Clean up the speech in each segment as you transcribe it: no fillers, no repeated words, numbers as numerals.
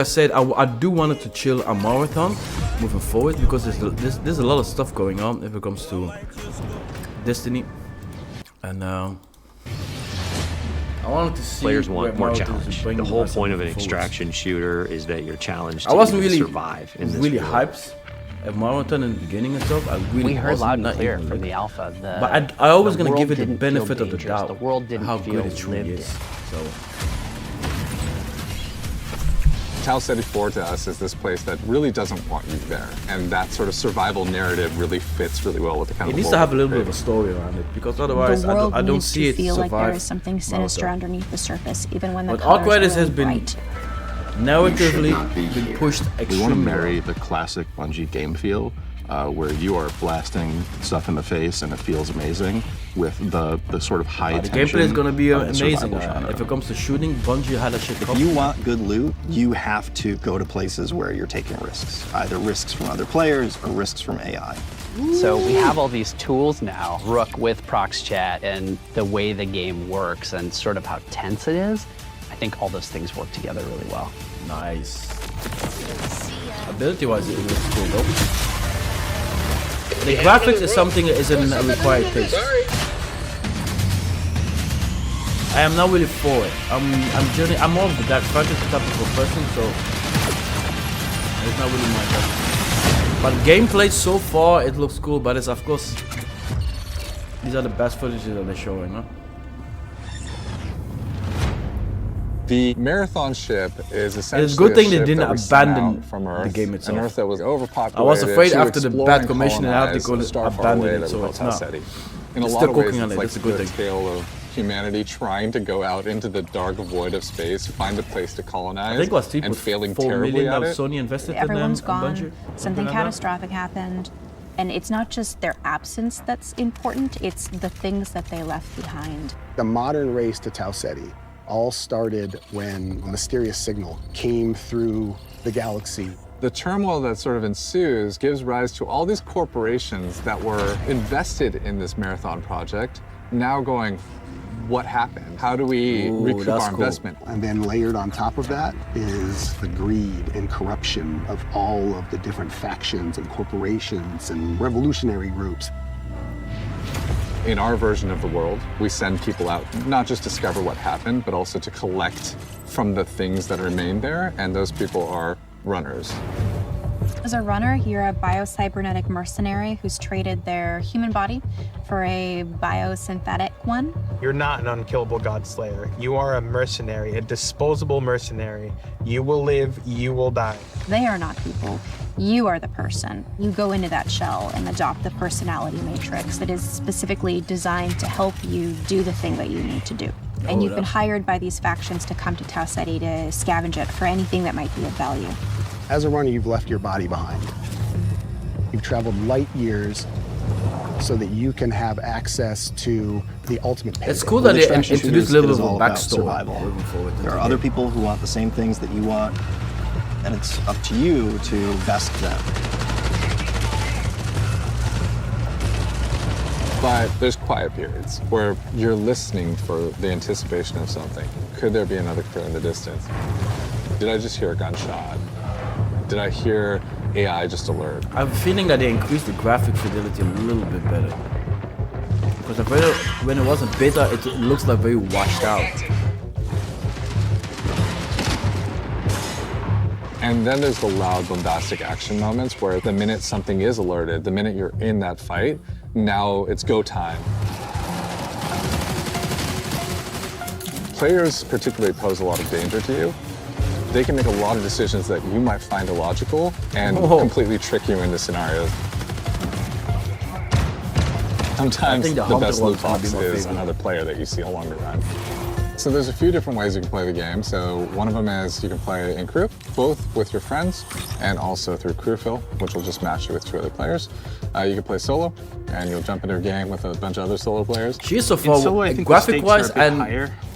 I said I do want it to chill a marathon moving forward because there's a lot of stuff going on if it comes to Destiny, and I wanted to see players want more challenge. The whole point of an extraction shooter is that you're challenged to survive in this really world. hyped at marathon in the beginning and stuff. We heard loud and clear from the alpha. But I always gonna give it the benefit of the doubt. The world didn't how feel good it truly is. So. Tau Ceti 4 to us is this place that really doesn't want you there, and that sort of survival narrative really fits really well with the kind of. It needs to have a little bit of a story around it, because otherwise I don't see it feel survive. like there is something sinister underneath the surface, even when the but colors Arc are has been bright. narratively been pushed extremely. We want to marry the classic Bungie game feel, where you are blasting stuff in the face and it feels amazing, with the sort of high The tension. gameplay is going to be amazing. Genre. If it comes to shooting, Bungie had a shit If you want good loot, you have to go to places where you're taking risks, either risks from other players or risks from AI. So we have all these tools now, Rook with Prox Chat, and the way the game works and sort of how tense it is. I think all those things work together really well. Nice. Ability-wise, it looks cool though. The graphics is something that isn't a required taste. I am not really for it. I'm more of the Dark Fantasy type of person, so it's not really my type. But gameplay so far, it looks cool. But it's of course these are the best footages that they're showing, huh? The Marathon ship is essentially It's a good thing they ship didn't that was sent abandon out from Earth, the game itself. An Earth that was overpopulated. I was afraid to after the explore bad and commission and have to colonize go a to star far away abandon it, that so we it's call not. Tau Ceti. In a They're lot still of ways, cooking on it's it, like that's a good the thing. tale of humanity trying to go out into the dark void of space, find a place to colonize, I think last week and was failing 4 terribly million at that it. Sony invested Everyone's in gone. Bungie. Something catastrophic happened. And it's not just their absence that's important, it's the things that they left behind. The modern race to Tau Ceti all started when a mysterious signal came through the galaxy. The turmoil that sort of ensues gives rise to all these corporations that were invested in this Marathon project, now going, what happened? How do we recoup our investment? And then layered on top of that is the greed and corruption of all of the different factions and corporations and revolutionary groups. In our version of the world, we send people out not just to discover what happened, but also to collect from the things that remain there, and those people are runners. As a runner, you're a biocybernetic mercenary who's traded their human body for a biosynthetic one. You're not an unkillable god slayer. You are a mercenary, a disposable mercenary. You will live, you will die. They are not people. You are the person. You go into that shell and adopt the personality matrix that is specifically designed to help you do the thing that you need to do. And you've been hired by these factions to come to Tau Ceti to scavenge it for anything that might be of value. As a runner, you've left your body behind. You've traveled light years so that you can have access to the ultimate payday. It's cool that they Extraction introduced shooters, a little it is bit of all a about backstory. survival. Moving forward There are other people who want the same things that you want, and it's up to you to best them. But there's quiet periods where you're listening for the anticipation of something. Could there be another crew in the distance? Did I just hear a gunshot? Did I hear AI just alert? I have a feeling that they increased the graphic fidelity a little bit better. Because when it wasn't beta, it looks like very washed out. And then there's the loud, bombastic action moments where the minute something is alerted, the minute you're in that fight, now it's go time. Players particularly pose a lot of danger to you. They can make a lot of decisions that you might find illogical and completely trick you into scenarios. Sometimes the best loot box is another player that you see along the run. So there's a few different ways you can play the game. So one of them is you can play in crew, both with your friends and also through crew fill, which will just match you with 2 other players. You can play solo, and you'll jump into a game with a bunch of other solo players. She is so far, graphic-wise and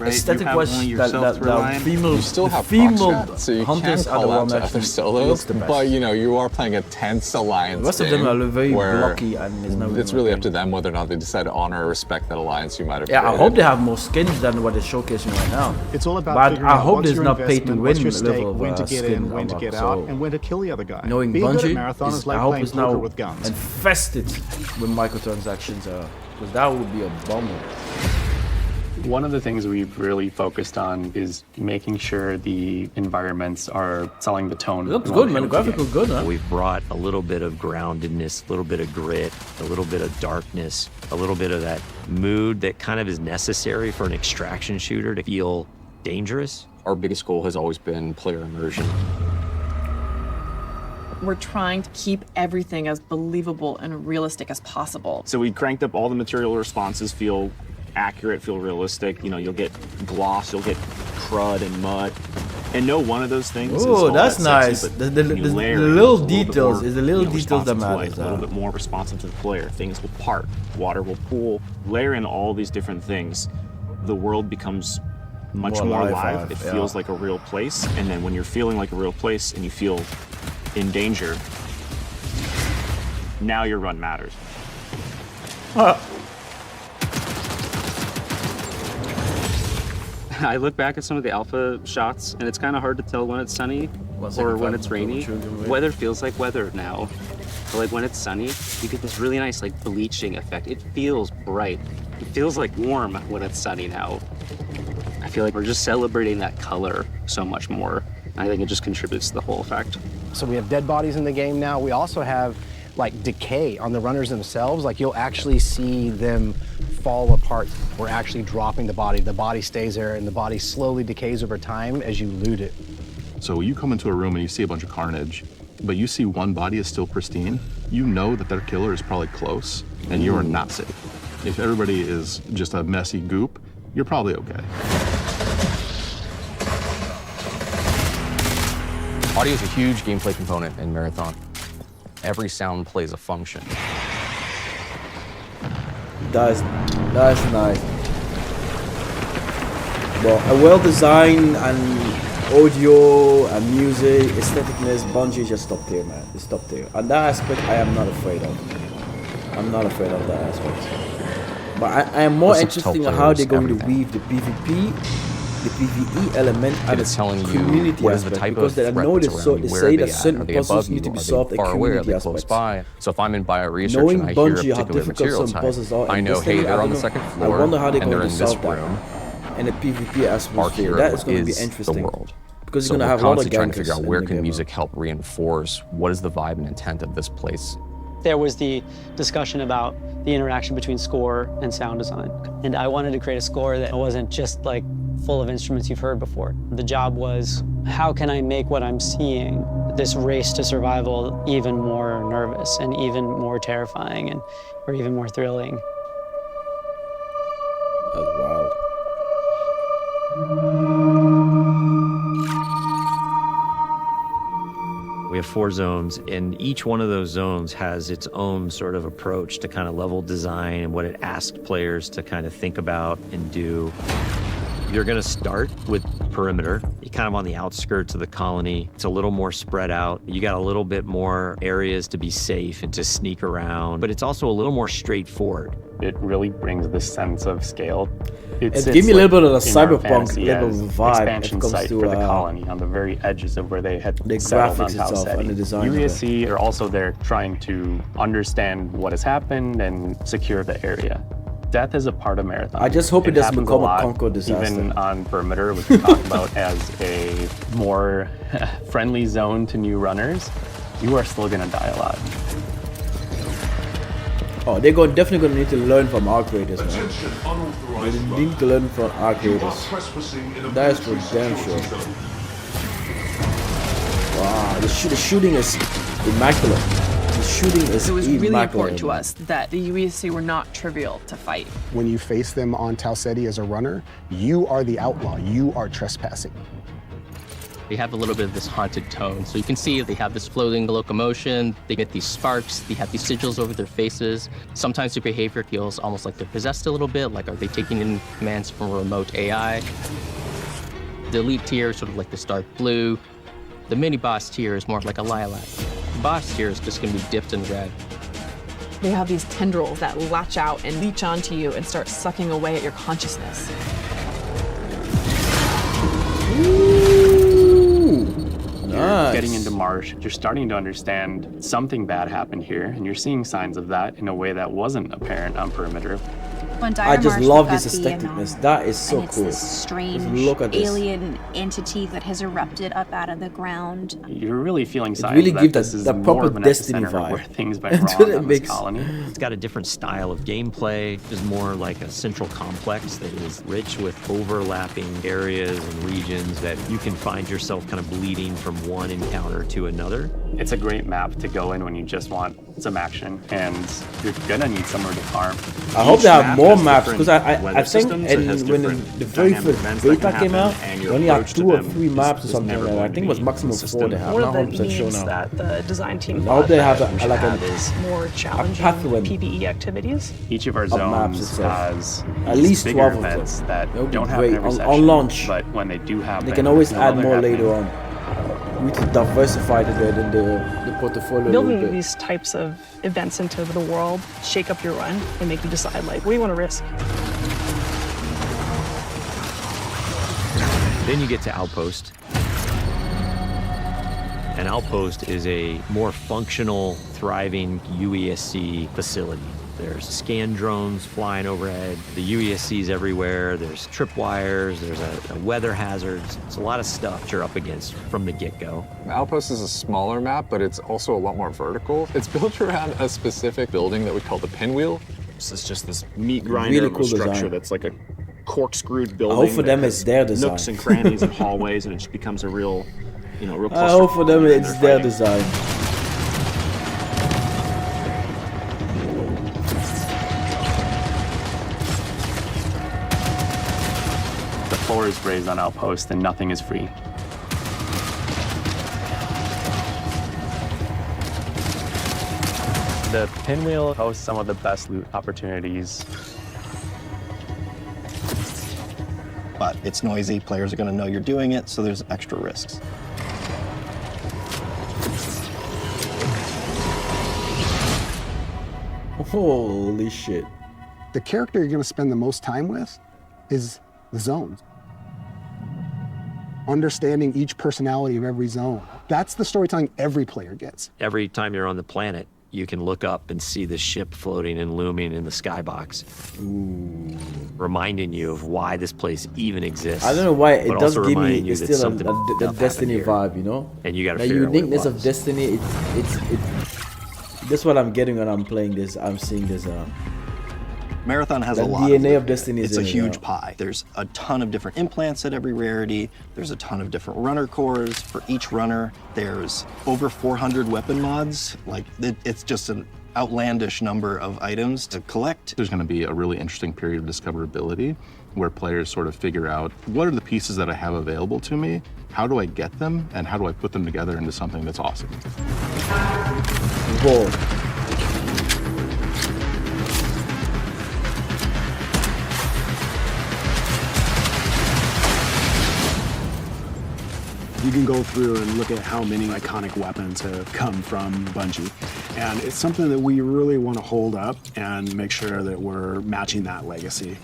aesthetic-wise, that female, you still have female so you hunters can are the call out one to that other actually solos, looks the best. but you know, you are playing a tense alliance. The rest of them are very where blocky, and it's really up to them whether or not they decide to honor or respect that alliance you might have Yeah, created. I hope they have more skins than what they're showcasing right now. It's all about But figuring I out hope what's there's your not pay to investment, win what's your stake, level of when to get skin in, when to unlock. get out, So and when to kill the other guy. knowing Being good at Bungie, marathon is like I hope playing it's poker now with guns. infested with microtransactions, because that would be a bummer. One of the things we've really focused on is making sure the environments are selling the tone. It looks good, man. The graphics look good, huh? We've brought a little bit of groundedness, a little bit of grit, a little bit of darkness, a little bit of that mood that kind of is necessary for an extraction shooter to feel dangerous. Our biggest goal has always been player immersion. We're trying to keep everything as believable and realistic as possible. So we cranked up all the material responses, feel accurate, feel realistic. You know, you'll get gloss, you'll get crud and mud. And no one of those things is all that's that sexy, nice. but The when you layer it, little it's a little bit details more, is the little you know, details that responsive to matters. light, a little bit more responsive to the player. Things will part, water will pool. Layer in all these different things, the world becomes much more alive. It feels like a real place. And then when you're feeling like a real place and you feel in danger, now your run matters. I look back at some of the alpha shots, and it's kind of hard to tell when it's sunny or when it's rainy. Weather feels like weather now. But like when it's sunny, you get this really nice like bleaching effect. It feels bright. It feels like warm when it's sunny now. I feel like we're just celebrating that color so much more. I think it just contributes to the whole effect. So we have dead bodies in the game now. We also have like decay on the runners themselves. Like you'll actually see them fall apart. We're actually dropping the body. The body stays there and the body slowly decays over time as you loot it. So you come into a room and you see a bunch of carnage, but you see one body is still pristine, you know that their killer is probably close and you are not safe. If everybody is just a messy goop, you're probably okay. Audio is a huge gameplay component in Marathon. Every sound plays a function. That's nice. Well, a well-designed and audio and music, aestheticness, Bungie just stopped there, man. They stopped there. And that aspect, I am not afraid of. I'm not afraid of that aspect. But I am more interested in how they're going to weave the PvP, the PvE element, and the community aspect. Because I know they say that certain puzzles need to be solved in community aspects. So if I'm in bio research Knowing and I hear a Bungie how particular difficult material some type, puzzles are, I know, hey, they're on the second floor, I wonder how they're and going they're to in this solve room. that. And the PvP atmosphere, that is going to be interesting. The world. Because So you're going to we're have a lot of constantly trying to gangsters figure out in where the can game. music help reinforce what is the vibe and intent of this place. There was the discussion about the interaction between score and sound design. And I wanted to create a score that wasn't just like full of instruments you've heard before. The job was, how can I make what I'm seeing, this race to survival, even more nervous and even more terrifying and or even more thrilling? That's wild. We have 4 zones, and each one of those zones has its own sort of approach to kind of level design and what it asks players to kind of think about and do. You're going to start with perimeter. You're kind of on the outskirts of the colony. It's a little more spread out. You got a little bit more areas to be safe and to sneak around, but it's also a little more straightforward. It really brings this sense of scale. It gave me a little bit of a cyberpunk level vibe. Expansion site for the colony on the very edges of where they had the settled on graphics Tau itself and the design. UESC are also there trying to understand what has happened and secure the area. Death is a part of Marathon. I just hope it doesn't happens become a lot, Concord disaster. Even on perimeter, which we talk about as a more friendly zone to new runners, you are still going to die a lot. Oh, they're definitely going to need to learn from our creators, man. They need to learn from our creators. That is for damn sure. Wow, the shooting is immaculate. The shooting is It was immaculate. really important to us that the UESC were not trivial to fight. When you face them on Tau Ceti as a runner, you are the outlaw. You are trespassing. They have a little bit of this haunted tone. So you can see they have this floating locomotion, they get these sparks, they have these sigils over their faces. Sometimes their behavior feels almost like they're possessed a little bit, like are they taking in commands from a remote AI? The elite tier is sort of like this dark blue. The mini boss tier is more like a lilac. The boss tier is just gonna be dipped in red. They have these tendrils that latch out and leech onto you and start sucking away at your consciousness. You're getting into Marsh, you're starting to understand something bad happened here, and you're seeing signs of that in a way that wasn't apparent on Perimeter. I just love this aestheticness. That is so cool. This strange look at this. alien entity that has erupted up out of the ground. You're really feeling signs really that gives this is that more proper of an Destiny epicenter vibe. where things went wrong on this colony. It's got a different style of gameplay. It's more like a central complex that is rich with overlapping areas and regions that you can find yourself kind of bleeding from one encounter to another. It's a great map to go in when you just want some action, and you're gonna need somewhere to farm. I hope they have more maps, because I think when the very first beta came out, they only had 2 or 3 maps or something like that. I think it was maximum 4 they have. One I'm of not the 100% sure needs now. that the design team I hope they have thought a more challenging pathway. PvE activities. Each of our maps zones itself. has At least bigger 12 of them. events that That would be don't happen great every on session, launch. but when they do happen, They can always while add they're more happening, later on. We need to diversify the portfolio a little Building bit. these types of events into the world shake up your run and make you decide, like, what do you want to risk? Then you get to Outpost. An Outpost is a more functional, thriving UESC facility. There's scan drones flying overhead, the UESC's everywhere, there's tripwires, there's a weather hazards. It's a lot of stuff you're up against from the get-go. Outpost is a smaller map, but it's also a lot more vertical. It's built around a specific building that we call the pinwheel. This is just this meat grinder Really of a cool structure design. that's like a corkscrewed building. I hope for that them has it's their design. nooks and crannies and hallways, and it just becomes a real, real I hope for them clusterfuck it's when their they're fighting. design. the floor is raised on Outpost and nothing is free. The Pinwheel hosts some of the best loot opportunities. But it's noisy, players are going to know you're doing it, so there's extra risks. Holy shit. The character you're going to spend the most time with is the zones. Understanding each personality of every zone. That's the storytelling every player gets. Every time you're on the planet, you can look up and see the ship floating and looming in the skybox, reminding you of why this place even exists. I don't know why it but does also give reminding me you it's that still something the tough happened Destiny here. vibe, you know? And you gotta the figure out what it uniqueness of was. Destiny, that's what I'm getting when I'm playing this. I'm seeing this. Marathon has The a lot DNA of of Destiny is It's a in it, huge yeah. pie. There's a ton of different implants at every rarity. There's a ton of different runner cores for each runner. There's over 400 weapon mods. Like, it's just an outlandish number of items to collect. There's going to be a really interesting period of discoverability where players sort of figure out what are the pieces that I have available to me, how do I get them, and how do I put them together into something that's awesome. Whoa. You can go through and look at how many iconic weapons have come from Bungie. And it's something that we really want to hold up and make sure that we're matching that legacy.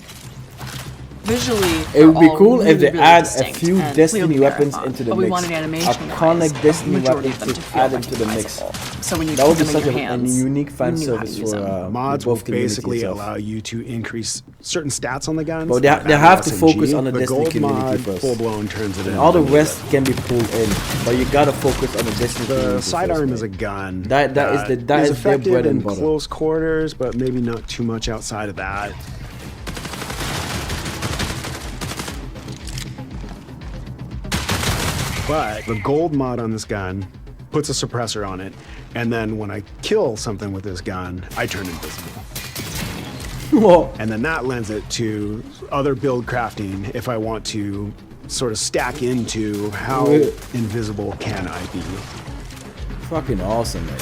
Visually, It would be they're all cool if they really add a distinct few and Destiny clearly weapons marathon, into the but mix. we wanted animation-wise, Iconic Destiny majority weapons of them to to feel add into the mix. recognizable. So when you That would put be them in such your a hands, unique fan you knew how to service use for them. Mods will both communities basically itself. allow you to increase certain stats on the guns. But they like have to SMG. focus on the The Destiny gold community mod first. full-blown turns it And into all the a rest can be pulled in, but you gotta focus on the Destiny The community sidearm first, is a man. gun. That is their effective bread in and butter. close quarters, but maybe not too much outside of that. But the gold mod on this gun puts a suppressor on it, and then when I kill something with this gun, I turn invisible. Whoa. And then that lends it to other build crafting if I want to sort of stack into how invisible can I be. Fucking awesome, man.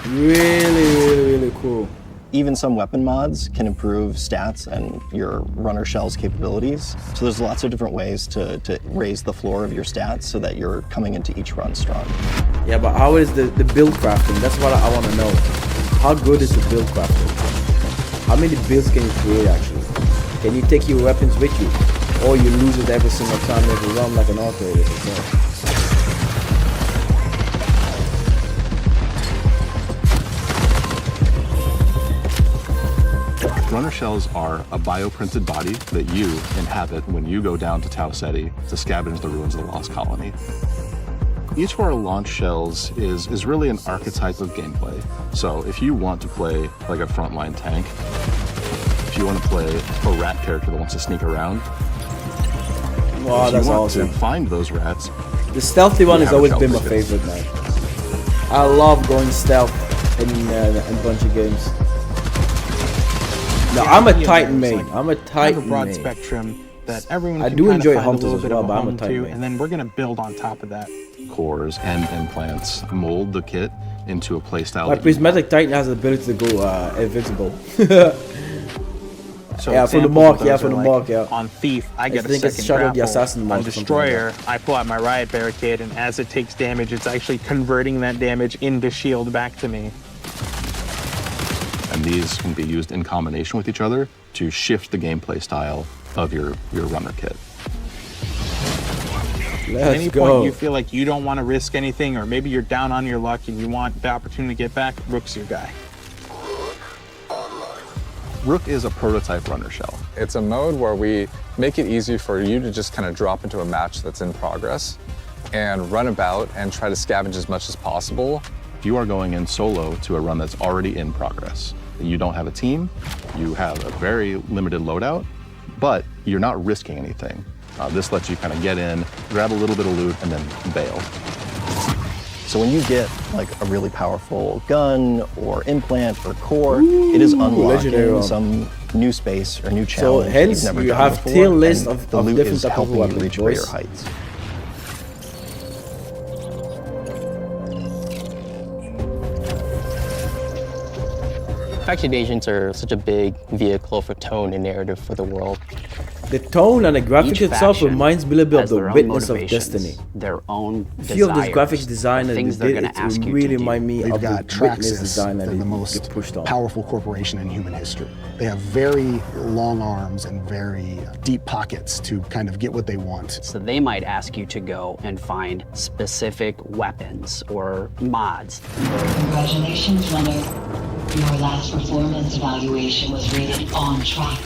Really cool. Even some weapon mods can improve stats and your runner shell's capabilities. So there's lots of different ways to raise the floor of your stats so that you're coming into each run strong. Yeah, but how is the build crafting? That's what I want to know. How good is the build crafting? How many builds can you create actually? Can you take your weapons with you? Or you lose it every single time every run like an auto is itself? Runner shells are a bioprinted body that you inhabit when you go down to Tau Ceti to scavenge the ruins of the Lost Colony. Each of our launch shells is really an archetype of gameplay. So if you want to play like a frontline tank, if you want to play a rat character that wants to sneak around, wow, if that's you want awesome. to find those rats, the stealthy one you has have a always shell been my ticket. favorite, man. I love going stealth in Bungie games. No, I'm a Titan main. I'm a Titan have a broad main. spectrum that everyone I can do kind enjoy of find hunters a little as bit well, of a but I'm a home Titan to, main. and then we're gonna build on top of that. cores and implants mold the kit into a playstyle. My that you prismatic Titan has the ability to go invisible. So yeah, for the examples mark, of yeah, those for are the like, mark, yeah. On Thief, I get a think it's second Shadow of the grapple. Assassin mark On or something like Destroyer, I pull out my Riot Barricade, and as it takes damage, it's actually converting that damage into shield back to me. And these can be used in combination with each other to shift the gameplay style of your runner kit. At any point you feel like you don't want to risk anything, or maybe you're down on your luck and you want the opportunity to get back, Rook's your guy. Rook is a prototype runner shell. It's a mode where we make it easy for you to just kind of drop into a match that's in progress and run about and try to scavenge as much as possible. If you are going in solo to a run that's already in progress, you don't have a team, you have a very limited loadout, but you're not risking anything. This lets you kind of get in, grab a little bit of loot, and then bail. So when you get like a really powerful gun or implant or core, it is unlocking some new space or new challenge. So hence that you've never you done have before, tier list and of the loot different is type of helping you weapons, reach boys. greater heights. Faction agents are such a big vehicle for tone and narrative for the world. The tone and the graphics Each itself faction reminds me a little bit of has the their own Witness of motivations, Destiny. their own A few of this desires, graphics design that things they they're did, going to ask it you really to do. remind me They've of got the Witness Traxxas, design that they're the they most get pushed on. powerful corporation in human history. They have very long arms and very deep pockets to kind of get what they want. So they might ask you to go and find specific weapons or mods. Congratulations, runner. Your last performance evaluation was rated on track.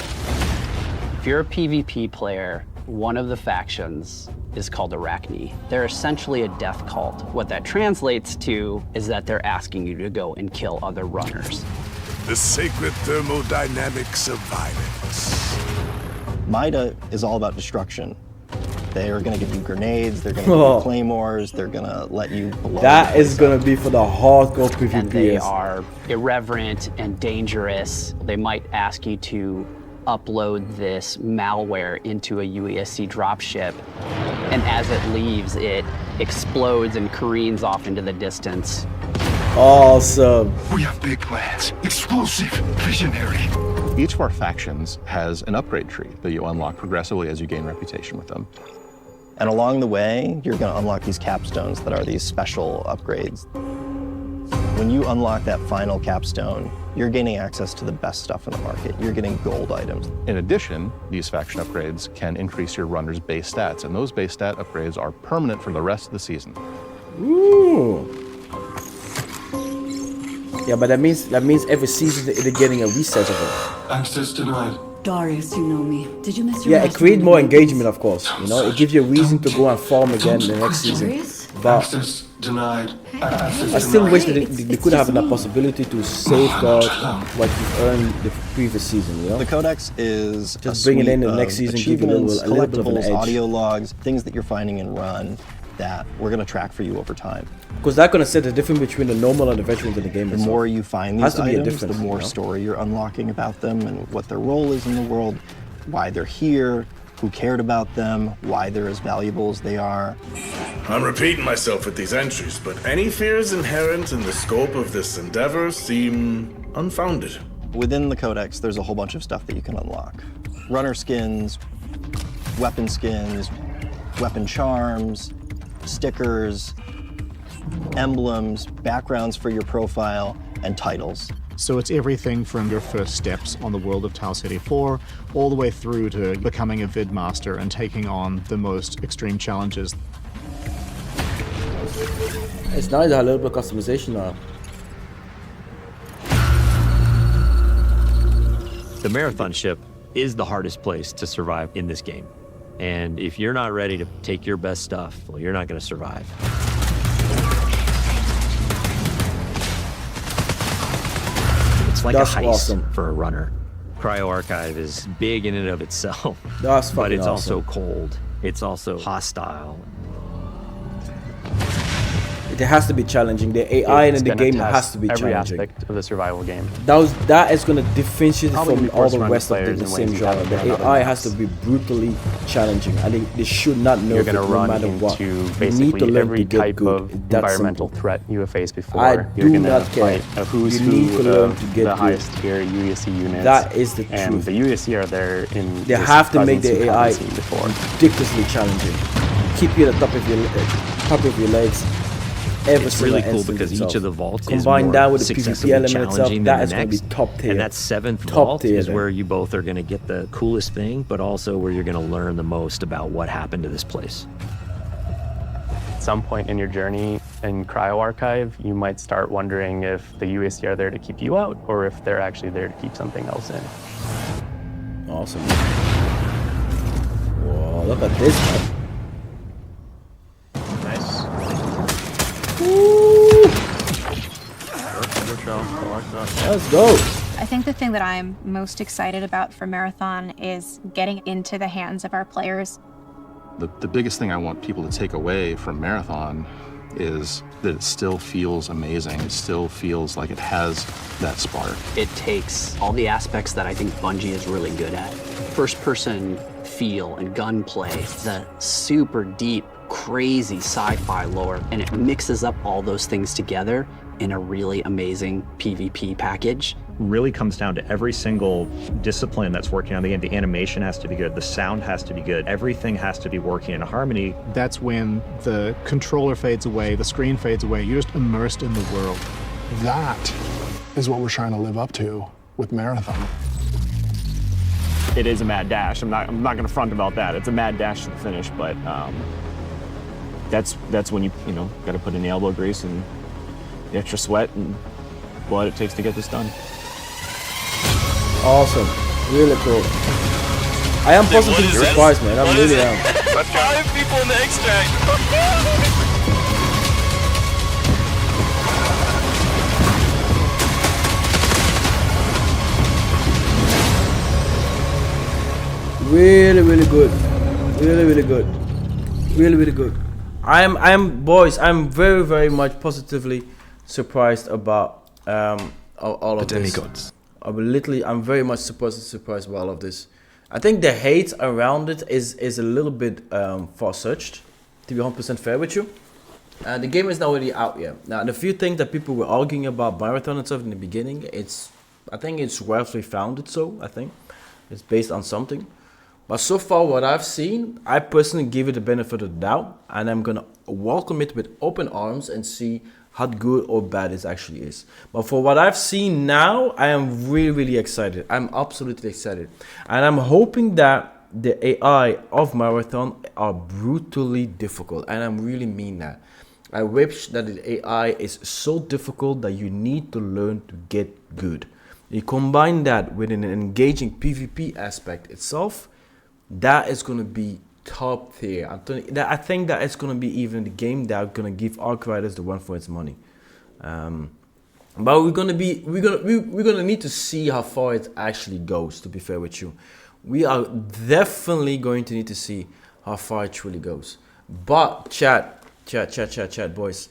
If you're a PvP player, one of the factions is called Arachne. They're essentially a death cult. What that translates to is that they're asking you to go and kill other runners. The sacred thermodynamics of violence. Mida is all about destruction. They are going to give you grenades, they're going to give you claymores, they're going to let you blow. That is going to be for the hardcore PvPers. And they are irreverent and dangerous. They might ask you to upload this malware into a UESC dropship, and as it leaves, it explodes and careens off into the distance. Awesome. We have big plans. Explosive, visionary. Each of our factions has an upgrade tree that you unlock progressively as you gain reputation with them. And along the way, you're going to unlock these capstones that are these special upgrades. When you unlock that final capstone, you're gaining access to the best stuff in the market. You're getting gold items. In addition, these faction upgrades can increase your runner's base stats, and those base stat upgrades are permanent for the rest of the season. Ooh. Yeah, but that means every season they're getting a reset of it. Access denied. Darius, you know me. Did you miss your Yeah, it last creates one? more engagement, of course. You know, it gives you a reason to go and farm again the next season. But Access denied. I still wish that they could have that possibility to safeguard what you've earned the previous season, you know? The Codex is just a bring it suite in the of next season, give you a little bit of an collectibles, edge. audio logs, things that you're finding in Run that we're going to track for you over time. Because that's going to set the difference between the normal and the veterans in the game. The more you find Has these to be a items, difference, the more you know? story you're unlocking about them and what their role is in the world, why they're here. who cared about them, why they're as valuable as they are. I'm repeating myself with these entries, but any fears inherent in the scope of this endeavor seem unfounded. Within the Codex, there's a whole bunch of stuff that you can unlock. Runner skins, weapon charms, stickers, emblems, backgrounds for your profile, and titles. So it's everything from your first steps on the world of Tau City 4 all the way through to becoming a vid master and taking on the most extreme challenges. It's nice, a little bit of customization now. The marathon ship is the hardest place to survive in this game. And if you're not ready to take your best stuff, well, you're not going to survive. It's like That's a heist awesome. for a runner. Cryo Archive is big in and of itself, That's but fucking it's awesome. also cold. It's also hostile. It has to be challenging. The AI in the gonna game test has to be every challenging. aspect of the survival game. That is going to differentiate Probably from be all forced the to run rest of players the in same ways you genre. haven't The done on other AI has maps. to be brutally challenging. I think they should not know You're that going to no run matter what. into You need to basically learn every to get type good. of It's that environmental simple. threat you have faced before. I You're do going to not care. fight a who's You need who to learn of to get the good. highest tier UESC units. That is the and truth. the UESC are there in They this have to make presence the you AI haven't seen before. ridiculously challenging. Keep you at the top of your legs. It's really cool because each of the vaults is combine more that with the successively PvP element itself, challenging that than is the going to next. be top tier. And that seventh Top vault tier is then. where you both are going to get the coolest thing, but also where you're going to learn the most about what happened to this place. At some point in your journey in Cryo Archive, you might start wondering if the UESC are there to keep you out or if they're actually there to keep something else in. Awesome. Whoa, look at this one. Nice. Let's go. I think the thing that I'm most excited about for Marathon is getting into the hands of our players. The biggest thing I want people to take away from Marathon is that it still feels amazing. It still feels like it has that spark. It takes all the aspects that I think Bungie is really good at. First-person feel and gunplay, the super deep, crazy sci-fi lore, and it mixes up all those things together in a really amazing PvP package. Really comes down to every single discipline that's working on the game. The animation has to be good, the sound has to be good, everything has to be working in harmony. That's when the controller fades away, the screen fades away, you're just immersed in the world. That is what we're trying to live up to with Marathon. It is a mad dash. I'm not going to front about that. It's a mad dash to the finish, but that's when you got to put in the elbow grease and the extra sweat and blood it takes to get this done. Awesome. Really cool. I am positively surprised, man. I really am. 5 people in the extract. Really, really good. Really, really good. Really, really good. Boys, I'm very, very much positively surprised about all of this. Demigods. I'm very much surprised by all of this. I think the hate around it is a little bit far-fetched, to be 100% fair with you. The game is not really out yet. Now, the few things that people were arguing about Marathon and stuff in the beginning, I think it's roughly founded so, I think. It's based on something. But so far, what I've seen, I personally give it the benefit of the doubt, and I'm gonna welcome it with open arms and see how good or bad it actually is. But for what I've seen now, I am really, really excited. I'm absolutely excited. And I'm hoping that the AI of Marathon are brutally difficult, and I really mean that. I wish that the AI is so difficult that you need to learn to get good. You combine that with an engaging PvP aspect itself, that is going to be top tier. I think that it's going to be even the game that are going to give Arc Riders the run for its money. But we're gonna need to see how far it actually goes. To be fair with you, we are definitely going to need to see how far it truly goes. But chat, boys.